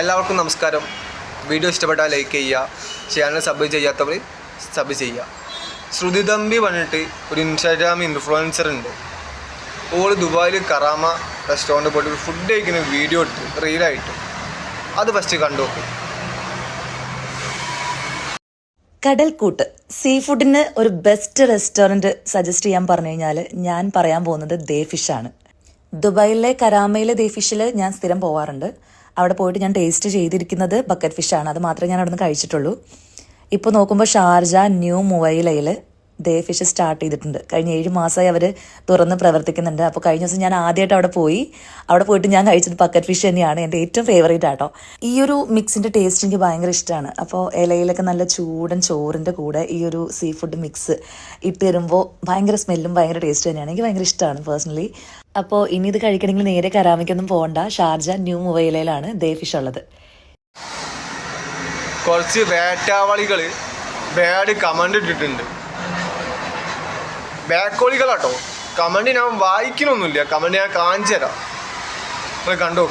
എല്ലാവർക്കും നമസ്കാരം. വീഡിയോ ഇഷ്ടപ്പെട്ടാൽ ലൈക്ക് ചെയ്യുക, ചാനൽ സബ് ചെയ്യാത്തവർ സബ് ചെയ്യുക. ശ്രുതി തമ്പി പറഞ്ഞിട്ട് ഒരു ഇൻസ്റ്റാഗ്രാം ഇൻഫ്ലുവൻസർ ഉണ്ട്. ഓൾ ദുബായിൽ കറാമ റെസ്റ്റോറൻറ്റ് പോയിട്ട് ഒരു ഫുഡ് കഴിക്കുന്ന വീഡിയോ ഇട്ട് റീലായിട്ട് അത് ഫസ്റ്റ് കണ്ടു നോക്കും. കടൽക്കൂട്ട് സീ ഫുഡിന് ഒരു ബെസ്റ്റ് റെസ്റ്റോറൻറ്റ് സജസ്റ്റ് ചെയ്യാൻ പറഞ്ഞു കഴിഞ്ഞാൽ ഞാൻ പറയാൻ പോകുന്നത് ദേ ഫിഷാണ്. ദുബായിലെ കരാമയിലെ ദേ ഫിഷിൽ ഞാൻ സ്ഥിരം പോവാറുണ്ട്. അവിടെ പോയിട്ട് ഞാൻ ടേസ്റ്റ് ചെയ്തിരിക്കുന്നത് ബക്കറ്റ് ഫിഷാണ്. അത് മാത്രമേ ഞാൻ അവിടെ നിന്ന് കഴിച്ചിട്ടുള്ളൂ. ഇപ്പോൾ നോക്കുമ്പോൾ ഷാർജ ന്യൂ മുവൈലയിൽ ദേ ഫിഷ് സ്റ്റാർട്ട് ചെയ്തിട്ടുണ്ട്. കഴിഞ്ഞ 7 മാസമായി അവർ തുറന്ന് പ്രവർത്തിക്കുന്നുണ്ട്. അപ്പോൾ കഴിഞ്ഞ ദിവസം ഞാൻ ആദ്യമായിട്ട് അവിടെ പോയിട്ട് ഞാൻ കഴിച്ചത് ബക്കറ്റ് ഫിഷ് തന്നെയാണ്. എൻ്റെ ഏറ്റവും ഫേവറേറ്റ് ആട്ടോ. ഈ ഒരു മിക്സിൻ്റെ ടേസ്റ്റ് എനിക്ക് ഭയങ്കര ഇഷ്ടമാണ്. അപ്പോൾ ഇലയിലൊക്കെ നല്ല ചൂടൻ ചോറിൻ്റെ കൂടെ ഈ ഒരു സീ ഫുഡ് മിക്സ് ഇട്ട് തരുമ്പോൾ ഭയങ്കര സ്മെല്ലും ഭയങ്കര ടേസ്റ്റ് തന്നെയാണ്. എനിക്ക് ഭയങ്കര ഇഷ്ടമാണ് പേഴ്സണലി. അപ്പോൾ ഇനി ഇത് കഴിക്കണമെങ്കിൽ നേരെ കരാമയ്ക്കൊന്നും പോകണ്ട. ഷാർജ ന്യൂ മുവൈലയിലാണ് ദേ ഫിഷ് ഉള്ളത്. കുറച്ച് വേട്ടാവളികൾ ബാഡ് കമൻ്റ് ഇട്ടിട്ടുണ്ട്. ബാക്കോളികളാട്ടോ. കമൻറ്റ് ഞാൻ വായിക്കണമൊന്നുമില്ല. കമൻറ്റ് ഞാൻ കാണിച്ചു തരാം, നിങ്ങൾ കണ്ടു.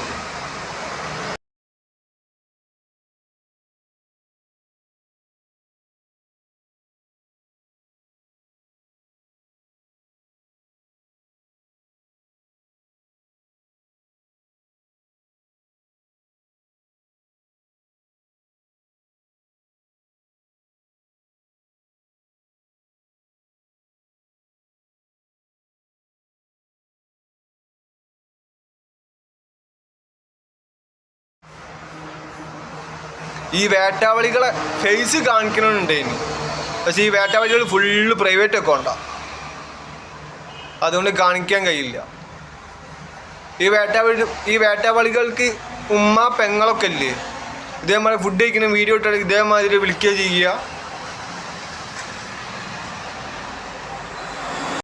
ഈ വേട്ടാവളികളെ ഫേസ് കാണിക്കണമെന്നുണ്ടേനി, പക്ഷെ ഈ വേട്ടാവളികൾ ഫുള്ള് പ്രൈവറ്റ് അക്കൗണ്ടാ, അതുകൊണ്ട് കാണിക്കാൻ കഴിയില്ല. ഈ വേട്ടാവളികൾക്ക് ഉമ്മ പെങ്ങളൊക്കെ ഇല്ലേ, ഇതേമാതിരി ഫുഡ് കഴിക്കുന്ന വീഡിയോ ഇട്ടാൽ ഇതേമാതിരി വിളിക്കുക ചെയ്യുക.